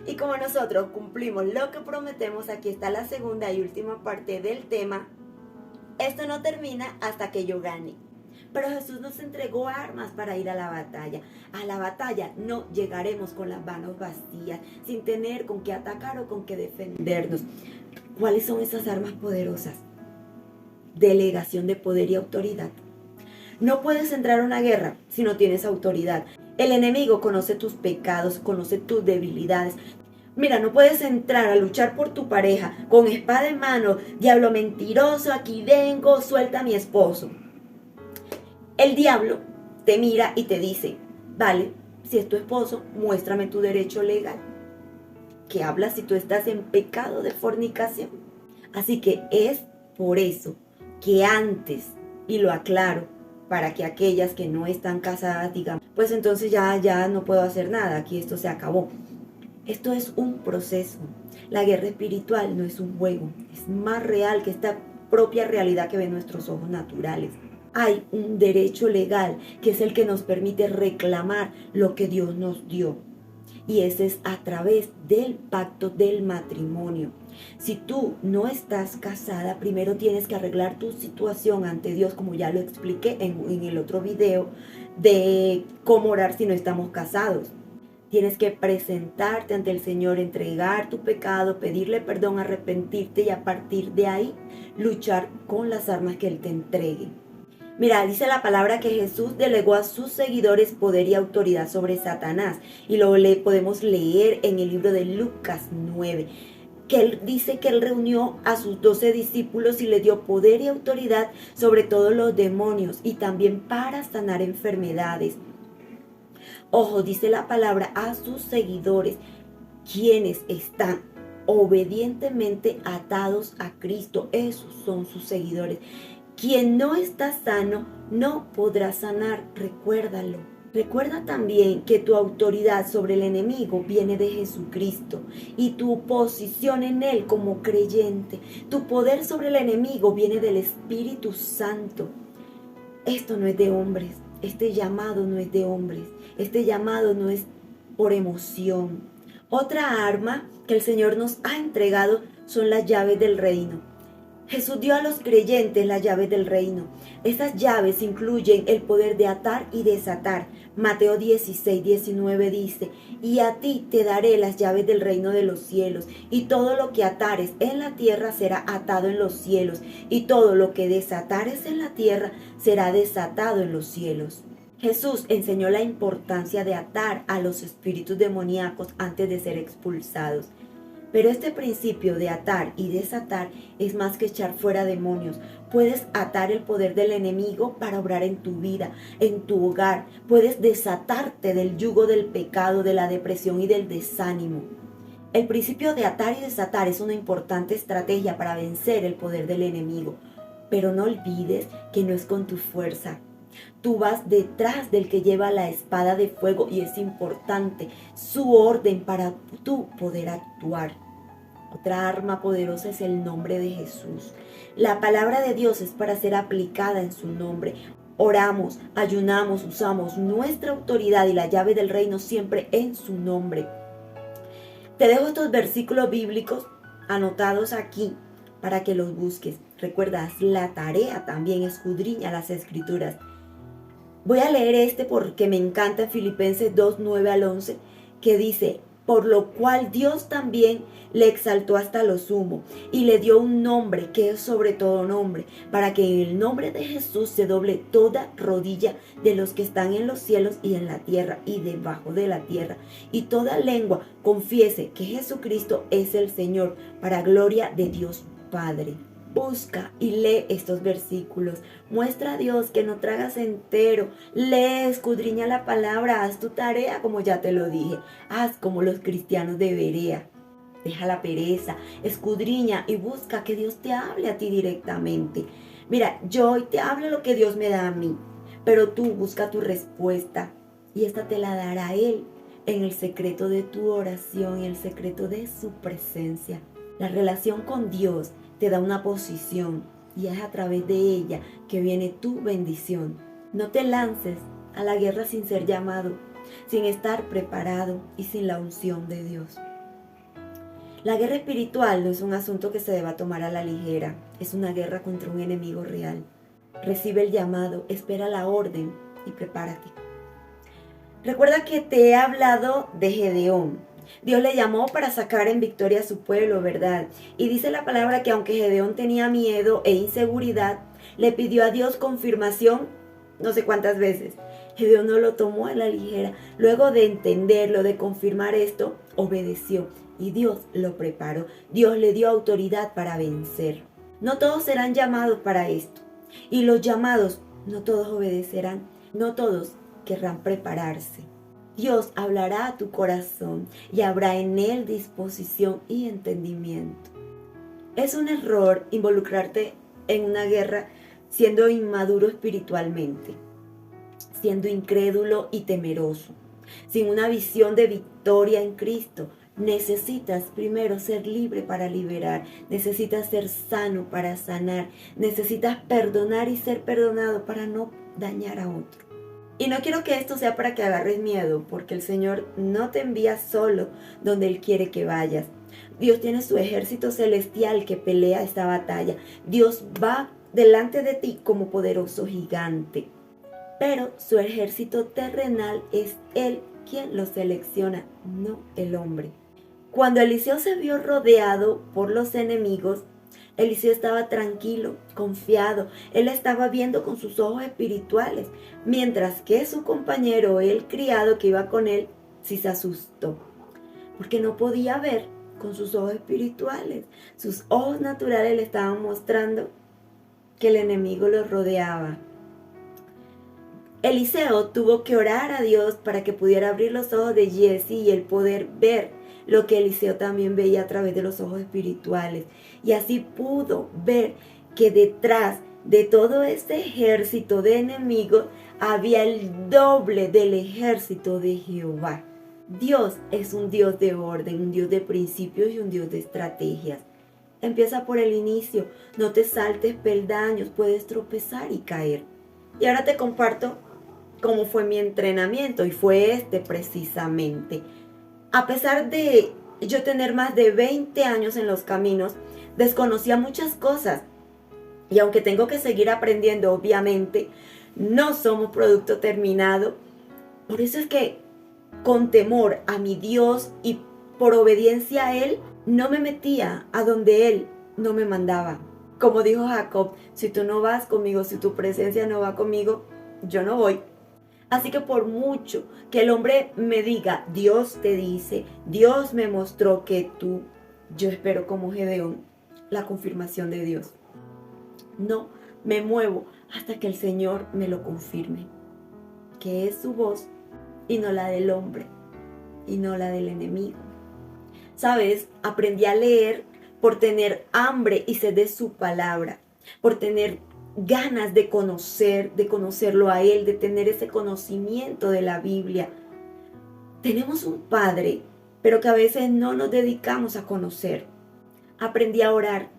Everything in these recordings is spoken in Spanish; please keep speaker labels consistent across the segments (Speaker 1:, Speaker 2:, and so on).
Speaker 1: Y como nosotros cumplimos lo que prometemos, aquí está la segunda y última parte del tema. Esto no termina hasta que yo gane. Pero Jesús nos entregó armas para ir a la batalla. A la batalla no llegaremos con las manos vacías, sin tener con qué atacar o con qué defendernos. ¿Cuáles son esas armas poderosas? Delegación de poder y autoridad. No puedes entrar a una guerra si no tienes autoridad. El enemigo conoce tus pecados, conoce tus debilidades. Mira, no puedes entrar a luchar por tu pareja con espada en mano, diablo mentiroso, aquí vengo, suelta a mi esposo. El diablo te mira y te dice, vale, si es tu esposo, muéstrame tu derecho legal. ¿Qué hablas si tú estás en pecado de fornicación? Así que es por eso que antes, y lo aclaro, para que aquellas que no están casadas digan, pues entonces ya no puedo hacer nada, aquí esto se acabó. Esto es un proceso. La guerra espiritual no es un juego, es más real que esta propia realidad que ven nuestros ojos naturales. Hay un derecho legal que es el que nos permite reclamar lo que Dios nos dio. Y ese es a través del pacto del matrimonio. Si tú no estás casada, primero tienes que arreglar tu situación ante Dios, como ya lo expliqué en el otro video de cómo orar si no estamos casados. Tienes que presentarte ante el Señor, entregar tu pecado, pedirle perdón, arrepentirte y a partir de ahí luchar con las armas que Él te entregue. Mira, dice la palabra que Jesús delegó a sus seguidores poder y autoridad sobre Satanás. Y lo podemos leer en el libro de Lucas 9. Que Él dice que Él reunió a sus 12 discípulos y le dio poder y autoridad sobre todos los demonios y también para sanar enfermedades. Ojo, dice la palabra a sus seguidores, quienes están obedientemente atados a Cristo. Esos son sus seguidores. Quien no está sano no podrá sanar, recuérdalo. Recuerda también que tu autoridad sobre el enemigo viene de Jesucristo y tu posición en Él como creyente. Tu poder sobre el enemigo viene del Espíritu Santo. Esto no es de hombres, este llamado no es de hombres, este llamado no es por emoción. Otra arma que el Señor nos ha entregado son las llaves del reino. Jesús dio a los creyentes las llaves del reino. Estas llaves incluyen el poder de atar y desatar. Mateo 16:19 dice, y a ti te daré las llaves del reino de los cielos, y todo lo que atares en la tierra será atado en los cielos, y todo lo que desatares en la tierra será desatado en los cielos. Jesús enseñó la importancia de atar a los espíritus demoníacos antes de ser expulsados. Pero este principio de atar y desatar es más que echar fuera demonios. Puedes atar el poder del enemigo para obrar en tu vida, en tu hogar. Puedes desatarte del yugo del pecado, de la depresión y del desánimo. El principio de atar y desatar es una importante estrategia para vencer el poder del enemigo. Pero no olvides que no es con tu fuerza. Tú vas detrás del que lleva la espada de fuego y es importante su orden para tú poder actuar. Otra arma poderosa es el nombre de Jesús. La palabra de Dios es para ser aplicada en su nombre. Oramos, ayunamos, usamos nuestra autoridad y la llave del reino siempre en su nombre. Te dejo estos versículos bíblicos anotados aquí para que los busques. Recuerda, haz la tarea también, escudriña las escrituras. Voy a leer este porque me encanta, Filipenses 2:9-11, que dice, por lo cual Dios también le exaltó hasta lo sumo y le dio un nombre que es sobre todo nombre, para que en el nombre de Jesús se doble toda rodilla de los que están en los cielos y en la tierra y debajo de la tierra, y toda lengua confiese que Jesucristo es el Señor, para gloria de Dios Padre. Busca y lee estos versículos. Muestra a Dios que no tragas entero. Lee, escudriña la palabra, haz tu tarea como ya te lo dije. Haz como los cristianos de Berea. Deja la pereza, escudriña y busca que Dios te hable a ti directamente. Mira, yo hoy te hablo lo que Dios me da a mí, pero tú busca tu respuesta y esta te la dará Él en el secreto de tu oración y el secreto de su presencia. La relación con Dios te da una posición y es a través de ella que viene tu bendición. No te lances a la guerra sin ser llamado, sin estar preparado y sin la unción de Dios. La guerra espiritual no es un asunto que se deba tomar a la ligera, es una guerra contra un enemigo real. Recibe el llamado, espera la orden y prepárate. Recuerda que te he hablado de Gedeón. Dios le llamó para sacar en victoria a su pueblo, ¿verdad? Y dice la palabra que aunque Gedeón tenía miedo e inseguridad, le pidió a Dios confirmación no sé cuántas veces. Gedeón no lo tomó a la ligera. Luego de entenderlo, de confirmar esto, obedeció y Dios lo preparó. Dios le dio autoridad para vencer. No todos serán llamados para esto. Y los llamados, no todos obedecerán. No todos querrán prepararse. Dios hablará a tu corazón y habrá en él disposición y entendimiento. Es un error involucrarte en una guerra siendo inmaduro espiritualmente, siendo incrédulo y temeroso, sin una visión de victoria en Cristo. Necesitas primero ser libre para liberar, necesitas ser sano para sanar, necesitas perdonar y ser perdonado para no dañar a otro. Y no quiero que esto sea para que agarres miedo, porque el Señor no te envía solo donde Él quiere que vayas. Dios tiene su ejército celestial que pelea esta batalla. Dios va delante de ti como poderoso gigante. Pero su ejército terrenal es Él quien lo selecciona, no el hombre. Cuando Eliseo se vio rodeado por los enemigos, Eliseo estaba tranquilo, confiado. Él estaba viendo con sus ojos espirituales, mientras que su compañero, el criado que iba con él, sí se asustó, porque no podía ver con sus ojos espirituales. Sus ojos naturales le estaban mostrando que el enemigo lo rodeaba. Eliseo tuvo que orar a Dios para que pudiera abrir los ojos de Giezi y el poder ver lo que Eliseo también veía a través de los ojos espirituales. Y así pudo ver que detrás de todo este ejército de enemigos había el doble del ejército de Jehová. Dios es un Dios de orden, un Dios de principios y un Dios de estrategias. Empieza por el inicio, no te saltes peldaños, puedes tropezar y caer. Y ahora te comparto cómo fue mi entrenamiento, y fue este precisamente. A pesar de yo tener más de 20 años en los caminos, desconocía muchas cosas. Y aunque tengo que seguir aprendiendo, obviamente, no somos producto terminado. Por eso es que con temor a mi Dios y por obediencia a Él, no me metía a donde Él no me mandaba. Como dijo Jacob, si tú no vas conmigo, si tu presencia no va conmigo, yo no voy. Así que por mucho que el hombre me diga, Dios te dice, Dios me mostró que tú, yo espero como Gedeón la confirmación de Dios. No me muevo hasta que el Señor me lo confirme, que es su voz y no la del hombre y no la del enemigo. ¿Sabes? Aprendí a leer por tener hambre y sed de su palabra, por tener ganas de conocerlo a Él, de tener ese conocimiento de la Biblia. Tenemos un Padre, pero que a veces no nos dedicamos a conocer. Aprendí a orar.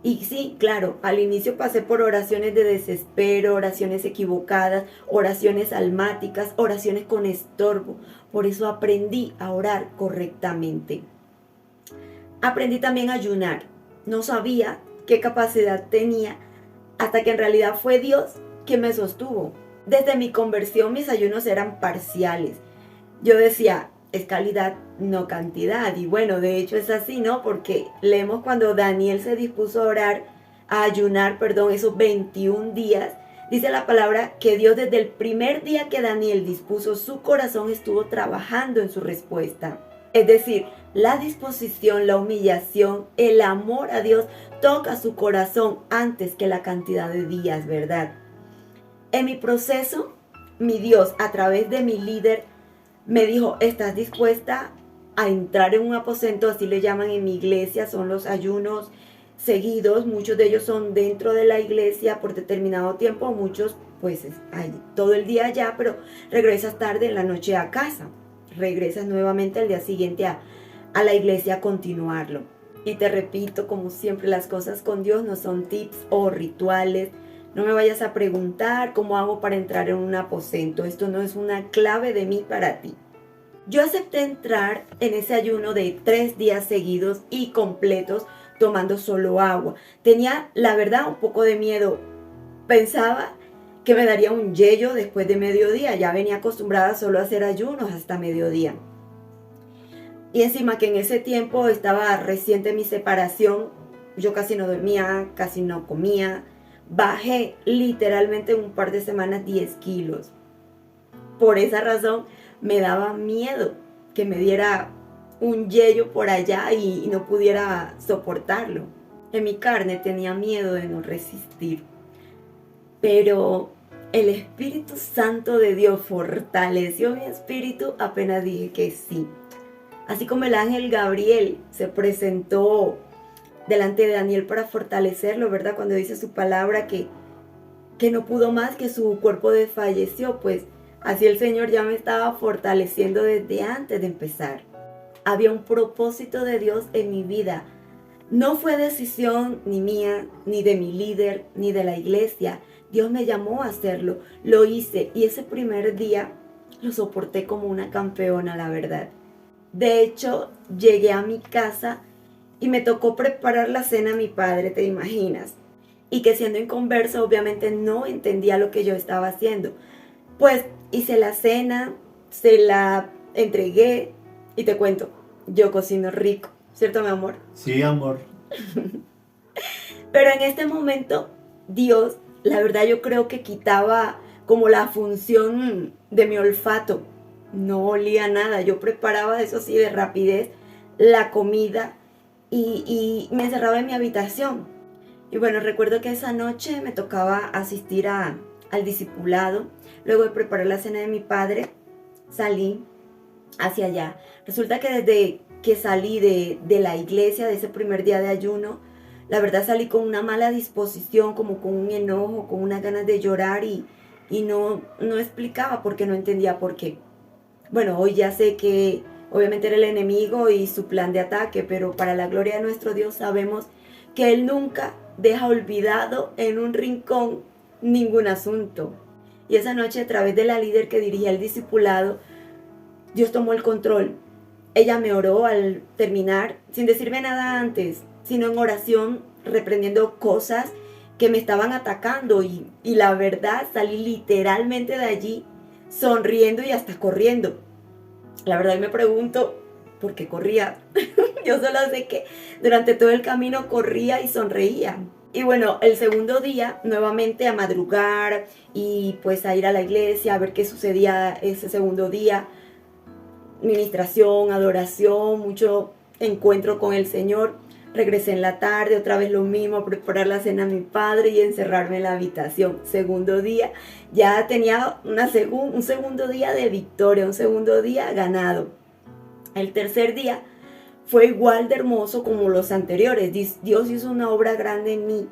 Speaker 1: Y sí, claro, al inicio pasé por oraciones de desespero, oraciones equivocadas, oraciones almáticas, oraciones con estorbo. Por eso aprendí a orar correctamente. Aprendí también a ayunar. No sabía qué capacidad tenía hasta que en realidad fue Dios quien me sostuvo. Desde mi conversión mis ayunos eran parciales. Yo decía, es calidad, no cantidad. Y bueno, de hecho es así, ¿no? Porque leemos cuando Daniel se dispuso a ayunar, esos 21 días. Dice la palabra que Dios desde el primer día que Daniel dispuso su corazón estuvo trabajando en su respuesta. Es decir, la disposición, la humillación, el amor a Dios toca su corazón antes que la cantidad de días, ¿verdad? En mi proceso, mi Dios, a través de mi líder, me dijo, ¿estás dispuesta a entrar en un aposento? Así le llaman en mi iglesia, son los ayunos seguidos. Muchos de ellos son dentro de la iglesia por determinado tiempo, muchos pues hay todo el día allá, pero regresas tarde en la noche a casa. Regresas nuevamente al día siguiente a la iglesia a continuarlo. Y te repito, como siempre, las cosas con Dios no son tips o rituales. No me vayas a preguntar cómo hago para entrar en un aposento. Esto no es una clave de mí para ti. Yo acepté entrar en ese ayuno de 3 días seguidos y completos tomando solo agua. Tenía, la verdad, un poco de miedo. Pensaba que me daría un yello después de mediodía. Ya venía acostumbrada solo a hacer ayunos hasta mediodía. Y encima que en ese tiempo estaba reciente mi separación, yo casi no dormía, casi no comía. Bajé literalmente en un par de semanas 10 kilos. Por esa razón me daba miedo que me diera un yello por allá y no pudiera soportarlo. En mi carne tenía miedo de no resistir. Pero el Espíritu Santo de Dios fortaleció mi espíritu apenas dije que sí. Así como el ángel Gabriel se presentó delante de Daniel para fortalecerlo, ¿verdad? Cuando dice su palabra que no pudo más, que su cuerpo desfalleció, pues así el Señor ya me estaba fortaleciendo desde antes de empezar. Había un propósito de Dios en mi vida. No fue decisión ni mía, ni de mi líder, ni de la iglesia. Dios me llamó a hacerlo, lo hice y ese primer día lo soporté como una campeona, la verdad. De hecho, llegué a mi casa y me tocó preparar la cena a mi padre, ¿te imaginas? Y que siendo inconversa, obviamente no entendía lo que yo estaba haciendo. Pues hice la cena, se la entregué y te cuento, yo cocino rico, ¿cierto, mi amor?
Speaker 2: Sí, amor.
Speaker 1: Pero en este momento, Dios, la verdad yo creo que quitaba como la función de mi olfato. No olía nada, yo preparaba eso sí de rapidez la comida y me encerraba en mi habitación. Y bueno, recuerdo que esa noche me tocaba asistir al discipulado. Luego de preparar la cena de mi padre, salí hacia allá. Resulta que desde que salí de la iglesia, de ese primer día de ayuno, la verdad salí con una mala disposición, como con un enojo, con unas ganas de llorar y no explicaba porque no entendía por qué. Bueno, hoy ya sé que obviamente era el enemigo y su plan de ataque, pero para la gloria de nuestro Dios sabemos que Él nunca deja olvidado en un rincón ningún asunto. Y esa noche, a través de la líder que dirigía el discipulado, Dios tomó el control. Ella me oró al terminar, sin decirme nada antes, sino en oración, reprendiendo cosas que me estaban atacando. Y la verdad, salí literalmente de allí sonriendo y hasta corriendo. La verdad me pregunto por qué corría. Yo solo sé que durante todo el camino corría y sonreía. Y bueno, el segundo día, nuevamente a madrugar y pues a ir a la iglesia, a ver qué sucedía ese segundo día. Ministración, adoración, mucho encuentro con el Señor. Regresé en la tarde, otra vez lo mismo, a preparar la cena a mi padre y encerrarme en la habitación. Segundo día, ya tenía un segundo día de victoria, un segundo día ganado. El tercer día fue igual de hermoso como los anteriores. Dios hizo una obra grande en mí.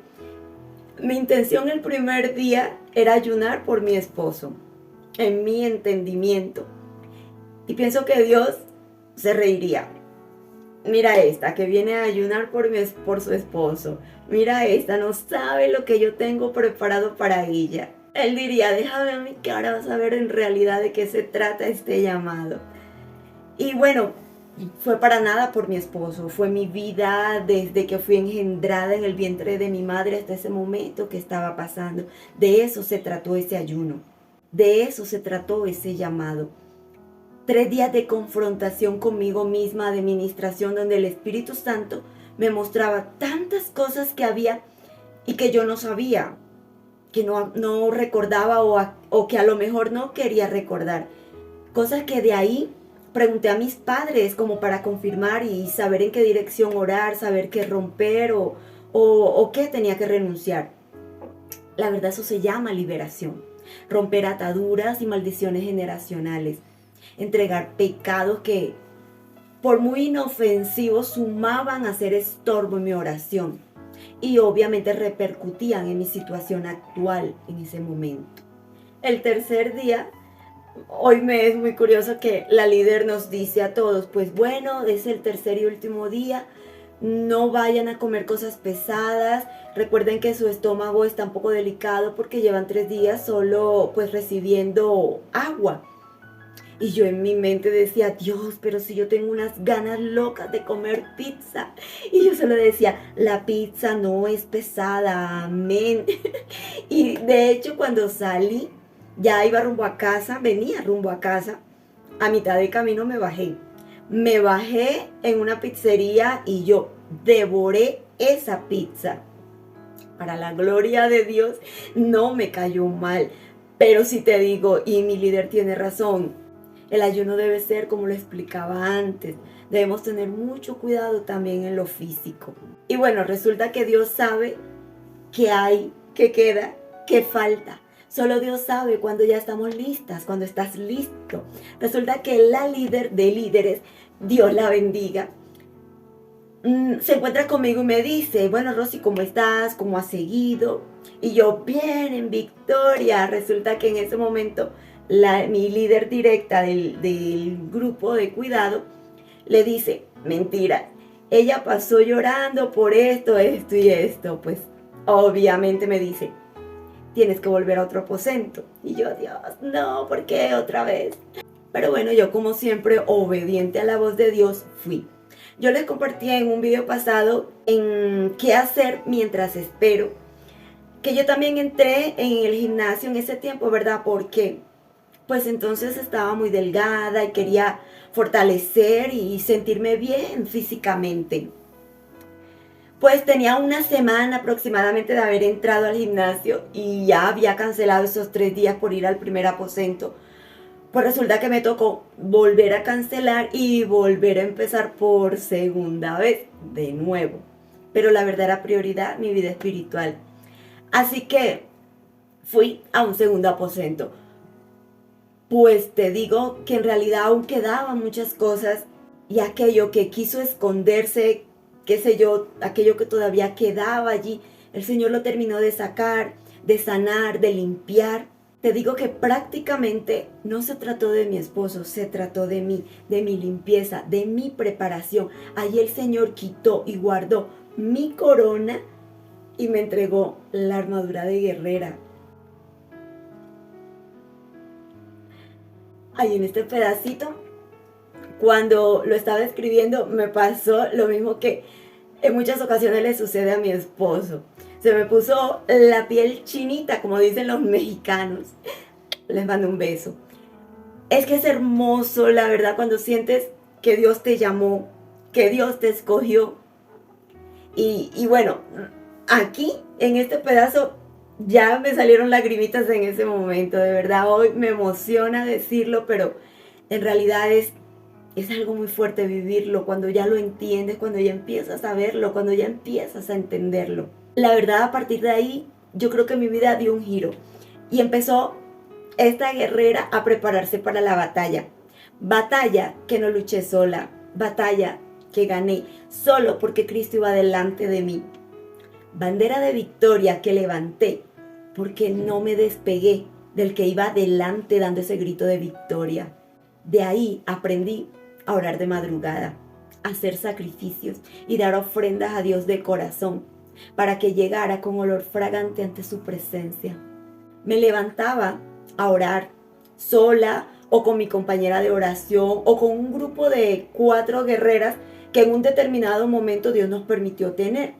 Speaker 1: Mi intención el primer día era ayunar por mi esposo, en mi entendimiento. Y pienso que Dios se reiría. Mira esta, que viene a ayunar por su esposo. Mira esta, no sabe lo que yo tengo preparado para ella. Él diría, déjame a mí que ahora vas a ver en realidad de qué se trata este llamado. Y bueno, fue para nada por mi esposo. Fue mi vida desde que fui engendrada en el vientre de mi madre hasta ese momento que estaba pasando. De eso se trató ese ayuno. De eso se trató ese llamado. 3 días de confrontación conmigo misma, de ministración, donde el Espíritu Santo me mostraba tantas cosas que había y que yo no sabía, que no recordaba o que a lo mejor no quería recordar. Cosas que de ahí pregunté a mis padres como para confirmar y saber en qué dirección orar, saber qué romper o qué tenía que renunciar. La verdad, eso se llama liberación. Romper ataduras y maldiciones generacionales. Entregar pecados que por muy inofensivos sumaban a ser estorbo en mi oración y obviamente repercutían en mi situación actual en ese momento. El tercer día, hoy me es muy curioso que la líder nos dice a todos, pues bueno, es el tercer y último día, no vayan a comer cosas pesadas, recuerden que su estómago está un poco delicado porque llevan 3 días solo pues recibiendo agua. Y yo en mi mente decía, Dios, pero si yo tengo unas ganas locas de comer pizza. Y yo solo decía, la pizza no es pesada, amén. Y de hecho cuando salí, ya iba rumbo a casa, venía rumbo a casa, a mitad de camino me bajé. Me bajé en una pizzería y yo devoré esa pizza. Para la gloria de Dios, no me cayó mal. Pero si te digo, y mi líder tiene razón, el ayuno debe ser como lo explicaba antes. Debemos tener mucho cuidado también en lo físico. Y bueno, resulta que Dios sabe qué hay, qué queda, qué falta. Solo Dios sabe cuando ya estamos listas, cuando estás listo. Resulta que la líder de líderes, Dios la bendiga, se encuentra conmigo y me dice, bueno, Rosy, ¿cómo estás? ¿Cómo has seguido? Y yo, bien, en victoria. Resulta que en ese momento mi líder directa del grupo de cuidado le dice, mentira, ella pasó llorando por esto y esto. Pues obviamente me dice, tienes que volver a otro aposento. Y yo, Dios, no, ¿por qué otra vez? Pero bueno, yo como siempre, obediente a la voz de Dios, fui. Yo les compartí en un video pasado en qué hacer mientras espero, que yo también entré en el gimnasio en ese tiempo, ¿verdad? Porque pues entonces estaba muy delgada y quería fortalecer y sentirme bien físicamente. Pues tenía una semana aproximadamente de haber entrado al gimnasio y ya había cancelado esos 3 días por ir al primer aposento. Pues resulta que me tocó volver a cancelar y volver a empezar por segunda vez, de nuevo. Pero la verdadera prioridad, mi vida espiritual. Así que fui a un segundo aposento. Pues te digo que en realidad aún quedaban muchas cosas y aquello que quiso esconderse, qué sé yo, aquello que todavía quedaba allí, el Señor lo terminó de sacar, de sanar, de limpiar. Te digo que prácticamente no se trató de mi esposo, se trató de mí, de mi limpieza, de mi preparación. Allí el Señor quitó y guardó mi corona y me entregó la armadura de guerrera. Ahí en este pedacito, cuando lo estaba escribiendo, me pasó lo mismo que en muchas ocasiones le sucede a mi esposo. Se me puso la piel chinita, como dicen los mexicanos. Les mando un beso. Es que es hermoso, la verdad, cuando sientes que Dios te llamó, que Dios te escogió. Y bueno, aquí, en este pedazo, ya me salieron lagrimitas en ese momento. De verdad, hoy me emociona decirlo, pero en realidad es algo muy fuerte vivirlo cuando ya lo entiendes, cuando ya empiezas a verlo, cuando ya empiezas a entenderlo. La verdad, a partir de ahí, yo creo que mi vida dio un giro y empezó esta guerrera a prepararse para la batalla. Batalla que no luché sola, batalla que gané solo porque Cristo iba delante de mí. Bandera de victoria que levanté porque no me despegué del que iba delante dando ese grito de victoria. De ahí aprendí a orar de madrugada, a hacer sacrificios y dar ofrendas a Dios de corazón para que llegara con olor fragante ante su presencia. Me levantaba a orar sola o con mi compañera de oración o con un grupo de 4 guerreras que en un determinado momento Dios nos permitió tener.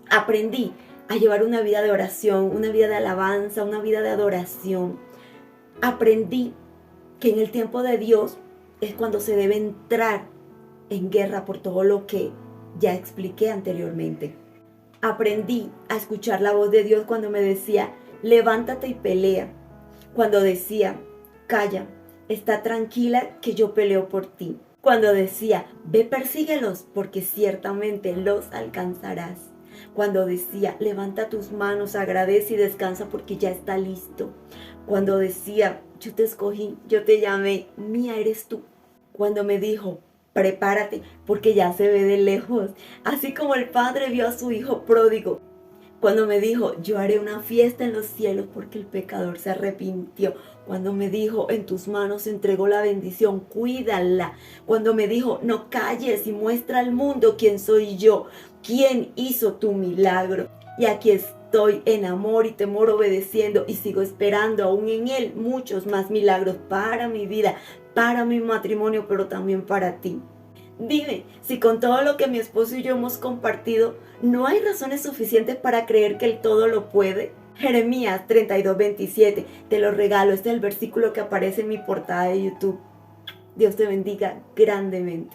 Speaker 1: Aprendí a llevar una vida de oración, una vida de alabanza, una vida de adoración. Aprendí que en el tiempo de Dios es cuando se debe entrar en guerra por todo lo que ya expliqué anteriormente. Aprendí a escuchar la voz de Dios cuando me decía, levántate y pelea. Cuando decía, calla, está tranquila que yo peleo por ti. Cuando decía, ve, persíguelos porque ciertamente los alcanzarás. Cuando decía, levanta tus manos, agradece y descansa porque ya está listo. Cuando decía, yo te escogí, yo te llamé, mía eres tú. Cuando me dijo, prepárate porque ya se ve de lejos, así como el padre vio a su hijo pródigo. Cuando me dijo, yo haré una fiesta en los cielos porque el pecador se arrepintió. Cuando me dijo, en tus manos entregó la bendición, cuídala. Cuando me dijo, no calles y muestra al mundo quién soy yo, quién hizo tu milagro. Y aquí estoy en amor y temor obedeciendo y sigo esperando aún en Él muchos más milagros para mi vida, para mi matrimonio, pero también para ti. Dime, si con todo lo que mi esposo y yo hemos compartido, ¿no hay razones suficientes para creer que Él todo lo puede? Jeremías 32:27, te lo regalo, este es el versículo que aparece en mi portada de YouTube. Dios te bendiga grandemente.